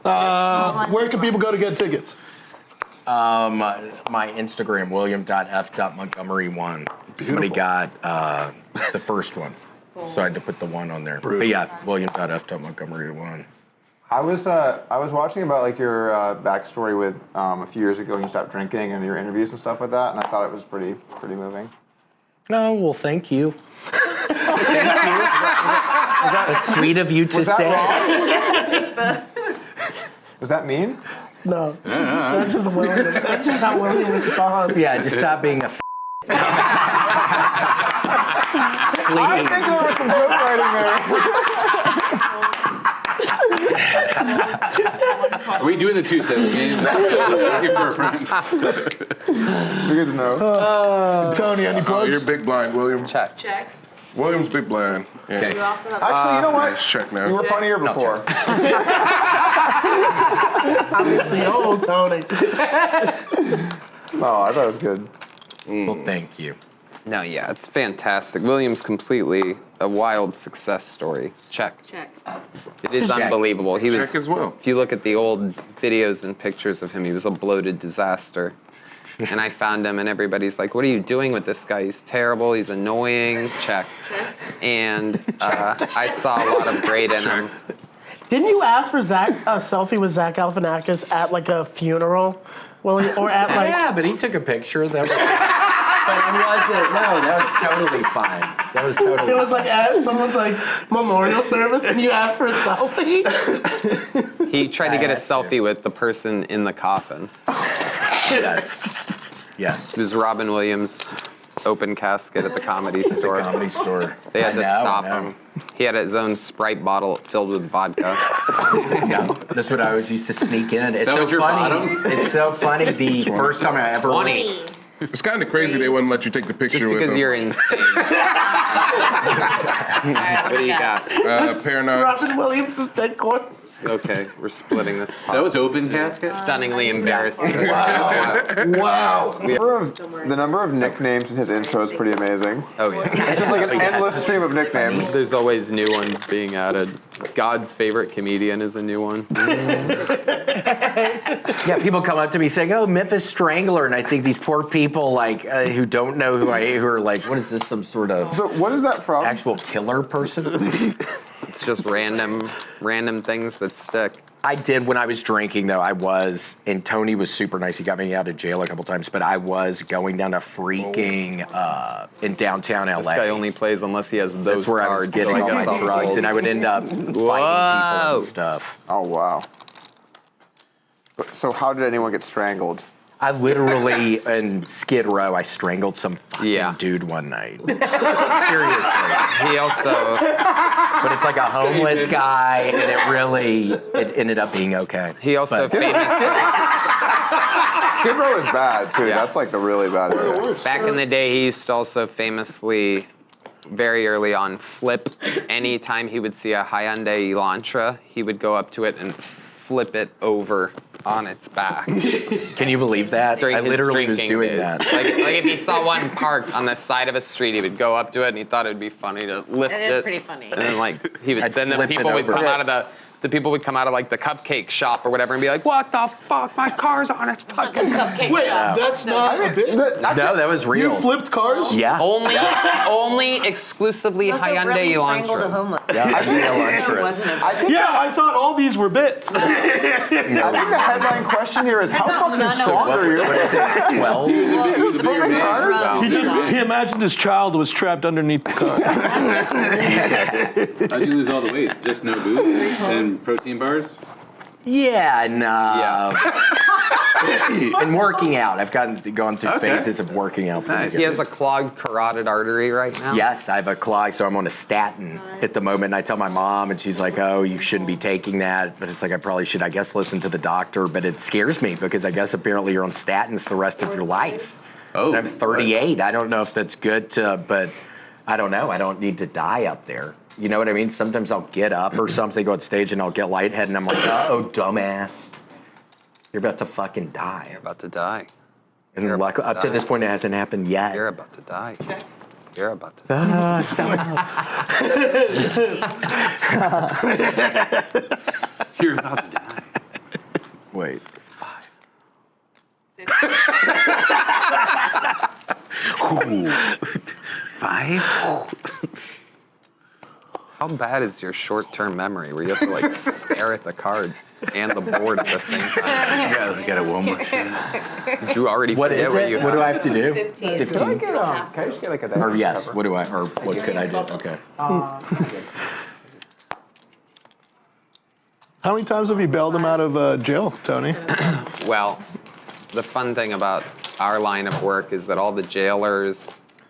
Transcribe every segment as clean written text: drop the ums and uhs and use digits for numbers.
Where can people go to get tickets? My Instagram, william.f.montgomery1. Somebody got the first one, so I had to put the 1 on there. But yeah, william.f.montgomery1. I was watching about like your backstory with a few years ago when you stopped drinking and your interviews and stuff like that, and I thought it was pretty moving. Oh, well, thank you. That's sweet of you to say. Was that mean? No. That's just William. That's just how William responds. Yeah, just stop being a I think there was some good writing there. Are we doing the 2-7 game? Looking for a friend. Good to know. Tony, any plugs? You're big blind, William. Check. William's big blind. Yeah. Okay. Actually, you know what? Nice check now. You were funnier before. Obviously, Tony. Oh, I thought it was good. Well, thank you. No, yeah, it's fantastic. William's completely a wild success story. Check. It is unbelievable. He was. Check as well. If you look at the old videos and pictures of him, he was a bloated disaster. And I found him, and everybody's like, "What are you doing with this guy? He's terrible. He's annoying." Check. And I saw a lot of great in him. Didn't you ask for a selfie with Zach Galifianakis at like a funeral? Or at like... Yeah, but he took a picture. That was... But it wasn't. No, that was totally fine. That was totally. It was like at someone's like memorial service, and you asked for a selfie. He tried to get a selfie with the person in the coffin. Yes. Yes. It was Robin Williams' open casket at the Comedy Store. Comedy Store. They had to stop him. He had his own Sprite bottle filled with vodka. Yeah, that's what I always used to sneak in. It's That so was your funny. bottom? It's so funny. The first time I ever went. It's kind of crazy they wouldn't let you take the picture Just with because them. you're insane. What do you got? Paranoid. Robin Williams is dead corpse. Okay, we're splitting this pot. That was open casket? Stunningly embarrassing. Wow. The number of nicknames in his intro is pretty amazing. Oh, yeah. It's just like an endless stream of nicknames. There's always new ones being added. God's favorite comedian is a new one. Yeah, people come up to me saying, "Oh, Memphis Strangler," and I think these poor people like who don't know who are like, "What is this? Some sort of So what is that from? actual killer person?" It's just random things that stick. I did when I was drinking, though. And Tony was super nice. He got me out of jail a couple times, but I was going down to freaking in downtown LA. This guy only plays unless he has those That's where I was cards. getting so I my got drugs, sold. and I would end up fighting people and stuff. Oh, wow. So how did anyone get strangled? I literally, in Skid Row, I strangled some fucking dude one night. Seriously. He also... But it's like a homeless guy, and it ended up being okay. He also famous... Skid Row is bad, too. Yeah. That's like the really bad area. Back in the day, he used to also famously, very early on, flip. Anytime he would see a Hyundai Elantra, he would go up to it and flip it over on its back. Can you believe that? During I his literally was drinking doing days. that. Like if he saw one parked on the side of a street, he would go up to it and he thought it'd be funny to lift it. It is pretty funny. And then like he would, I'd then the flip people it would over. come out of the people would come out of like the cupcake shop or whatever and be like, "What the fuck? My car's on its fucking." Cupcake Wait, shop. that's not a bit? No, that was real. You flipped cars? Yeah. Only exclusively Must have Hyundai really strangled a Elantras. homeless. Yeah, It Elantras. wasn't a- I think, Yeah, I thought all these were bits. I think the headline question here is how fucking strong are you? What is it, 12? He was a bigger man. He imagined his child was trapped underneath the car. How'd you lose all the weight? Just no booze and protein bars? Yeah, no. Yeah. And working out. I've gone through phases of working out. He has a clogged carotid artery right now. Yes, I have a clog, so I'm on a statin at the moment. And I tell my mom, and she's like, "Oh, you shouldn't be taking that." But it's like, I probably should, I guess, listen to the doctor. But it scares me because I guess apparently you're on statins the rest of your life. Oh. And I'm 38. I don't know if that's good but I don't know. I don't need to die up there. You know what I mean? Sometimes I'll get up or something, go on stage, and I'll get lightheaded, and I'm like, "Oh, dumbass. You're about to fucking die." You're about to die. And like, up to this point, it hasn't happened yet. You're about to die. You're about to die. You're about to die. 5? How bad is your short-term memory where you have to like stare at the cards and the board at the same time? Yeah, I got it one more. Did you already What forget is what you it? What do I have? have to do? 15. Can I get can I just get like a Or diet yes, cover? what do I, or what could I do? Okay. How many times have you bailed him out of jail, Tony? Well, the fun thing about our line of work is that all the jailers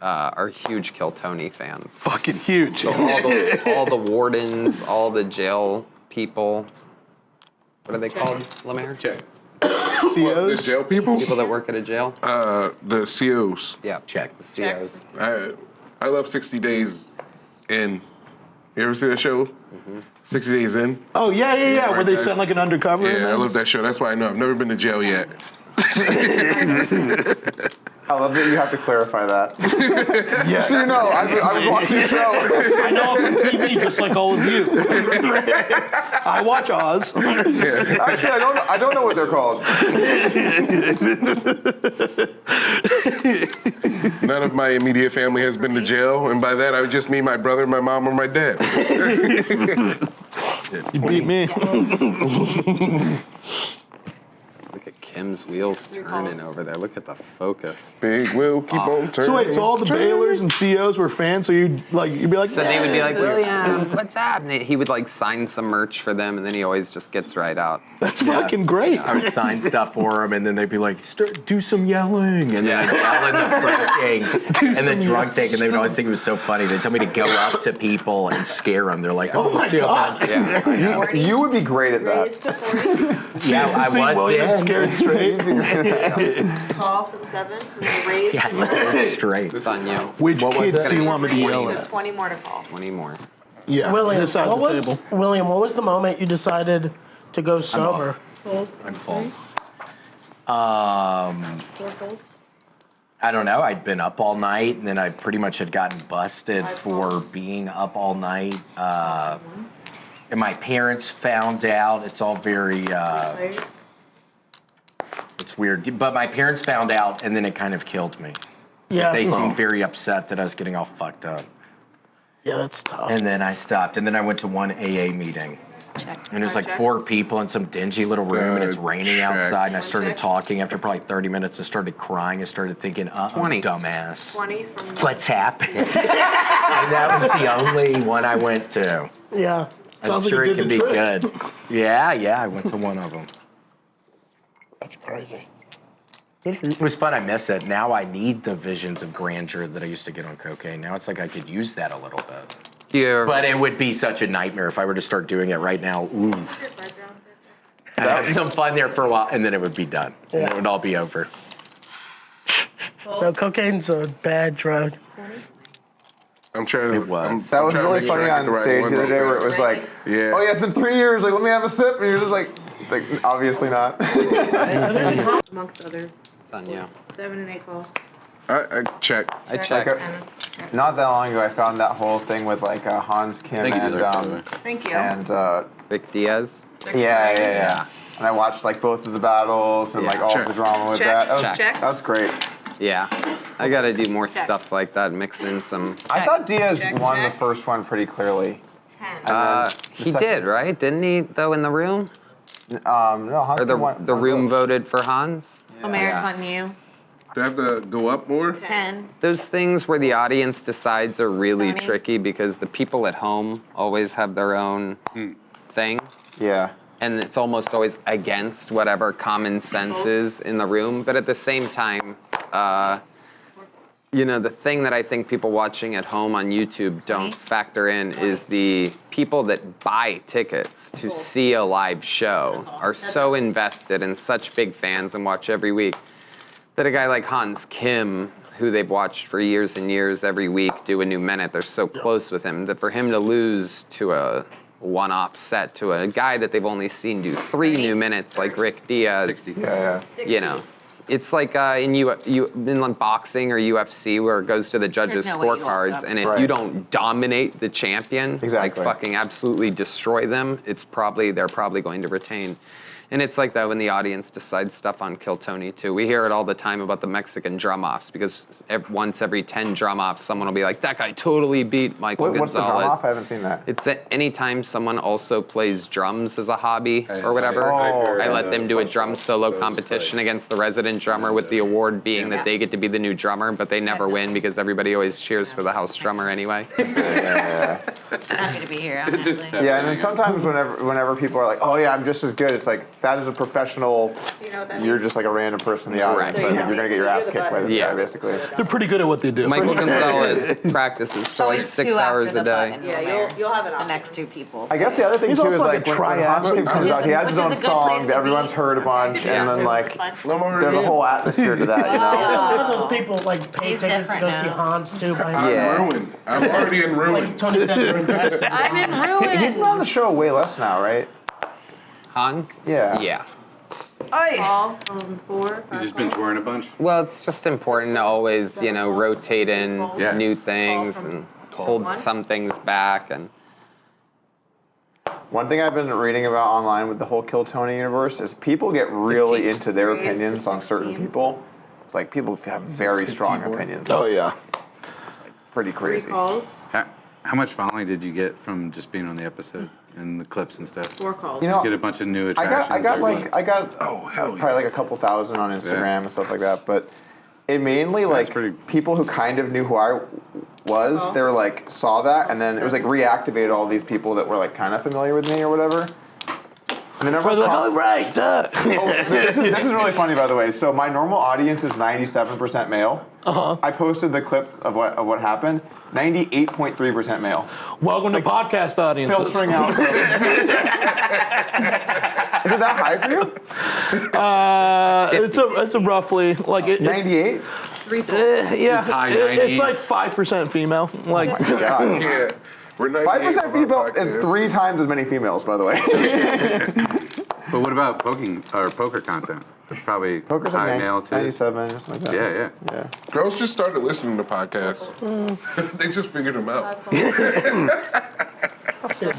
are huge Kill Tony fans. Fucking huge. So all the wardens, all the jail people, what are they called, Lemaire? Check. What, the COs? jail people? People that work at a jail? The COs. Yeah. Check. The COs. I love 60 Days In. You ever see that show? 60 Days In? Oh, yeah, where they sent like an undercover in Yeah, I there? love that show. That's why I know. I've never been to jail yet. I love that you have to clarify that. Yeah. So you know, I was watching the show. I know it from TV just like all of you. I watch Oz. Actually, I don't know what they're called. None of my immediate family has been to jail, and by that I would just mean my brother, my mom, or my dad. You beat me. Look at Kim's wheels turning over there. Look at the focus. Big Will keep on turning. So wait, so all the bailers and COs were fans, so you'd be like, So they would be like, William, what's up? And he would like sign some merch for them, and then he always just gets right out. that's fucking great. I would sign stuff for them, and then they'd be like, do some yelling. And then I'd yell in the front and then drunk take, and they would always think it was so funny. They'd tell me to go up to people and scare them. They're like, oh my God. Yeah. You would be great at that. Raised to 40. Yeah, I See was William then. scared straight. Tall from 7. Raised Yes, to straight. It's on you. Which What was kids it? do you want me to 40. yell So at? 20 more to call. 20 more. Yeah, William, this side of what the was, table. William, what was the moment you decided to go sober? I'm full. 4 folds. I don't know. I'd been up all night, and then I pretty much had gotten busted for being up all night. And my parents found out. It's all very, it's weird. But my parents found out, and then it kind of killed me. Yeah. They seemed very upset that I was getting all fucked up. Yeah, that's tough. And then I stopped, and then I went to one AA meeting. Check. And there's like 4 people in some dingy little room, and it's raining check. outside. And I started talking after probably 30 minutes. I started crying. I started thinking, 20. dumbass. 20 from. What's happened? And that was the only one I went to. Yeah. I'm Sounds like sure you it did can the be trick. good. Yeah, I went to one of them. That's crazy. It was fun. I miss it. Now I need the visions of grandeur that I used to get on cocaine. Now it's like I could use that a little bit. Yeah. But it would be such a nightmare if I were to start doing it right now. Ooh. I'd have some fun there for a while, and then it would be done. And it would all be over. No, cocaine's a bad drug. I'm trying to. It was. I'm That was trying to really make sure funny I get on right stage one the other day real where it fast. was like, Yeah. oh yeah, it's been 3 years, like let me have a sip, and you're just like obviously not. Amongst other. It's on you. 7 and 8 calls. I check. I checked. Not that long ago, I found that whole thing with like Hans Kim and Thank you. and Rick Diaz. yeah. And I watched like both of the battles and like all Check. the drama with Check. that. Check. That was great. Yeah. I gotta do more Check. stuff like that, mix in some. I thought Diaz Check, won check. the first one pretty clearly. 10. And then He the did, right? Didn't he, though, in the room? No, Hans Or Kim won. the room voted for Hans? America Yeah. on you. Do I have to go up more? 10. Those things where the audience decides are really Tony? tricky because the people at home always have their own thing. Yeah. And it's almost always against whatever common sense is in the room. But at the same time, you know, the thing that I think people watching at home on YouTube don't factor in is the people that buy tickets to see a live show are so invested and such big fans and watch every week that a guy like Hans Kim, who they've watched for years and years every week do a new minute, they're so close with him that for him to lose to a one-off set to a guy that they've only seen do 3 new minutes like Rick Diaz, Yeah. you know, it's like in like boxing or UFC where it goes to the judges' There's no way you scorecards, lost and if Right. you don't dominate the champion, Exactly. like fucking absolutely destroy them, they're probably going to retain. And it's like that when the audience decides stuff on Kill Tony, too. We hear it all the time about the Mexican drum-offs, because once every 10 drum-offs, someone will be like, that guy totally beat Michael What's the Gonzalez. drum-off? I haven't seen that. It's anytime someone also plays drums as a hobby or whatever, heard I let them do a that. drum solo competition against the resident drummer, with the award being that they get to be the new drummer, but they never win because everybody always cheers for the house drummer anyway. Yeah. Happy to be here, Just honestly. Yeah, and then sometimes whenever people are like, oh yeah, I'm just as good, it's like, that is a professional, Do you know what that you're means? just like a random person in the audience. Right. Like, you're gonna get your ass kicked by this Yeah. guy, basically. They're pretty good at what they do. Michael Gonzalez practices for like Always 6 two hours after a the day. button. Yeah, you'll have an The option. next two people. I guess the other thing He's too also is like like a when triad. Honchkin comes out, he has his Which is own a good song place that to everyone's be. heard a bunch, and then like there's a whole atmosphere to that, you know? One of those people like pay He's tickets to different go see now. Hans too. I'm Yeah. ruined. I'm already in Like ruin. Tony said, you're invested. I'm in ruins. He's been on the show way less now, right? Hans? Yeah. Yeah. Call from 4, 5 You've just been calls. touring a bunch? Well, it's just important to always, rotate in Yeah. new things and hold some things back. And One thing I've been reading about online with the whole Kill Tony universe is people get really into their opinions on certain people. It's like people have very strong opinions. Oh yeah. Pretty 3 crazy. calls, How much following did you get from just being on the episode and the clips and stuff? 4 calls. You know, Get a bunch of new I attractions. got or like what? I got hell probably like a couple thousand on Instagram and stuff like that, but it mainly like pretty- people who kind of knew who I was, they were like saw that, and then it was like reactivated all these people that were like kind of familiar with me or whatever. And the number of com- right. this is really funny, by the way. So my normal audience is 97% male. I posted the clip of what happened. 98.3% male. Welcome to podcast audiences. Filtering out. Is it that high for you? It's a roughly like it. 98. 3 calls. Yeah, It's high it's 90s. like 5% female. Like Oh my God. Yeah. We're 98 on 5% our female podcast. is 3 times as many females, by the way. But what about poker content? That's probably Poker's high like male too. 97, just like that. Yeah, yeah. Yeah. Girls just started listening to podcasts. They just figured them out. 5 calls.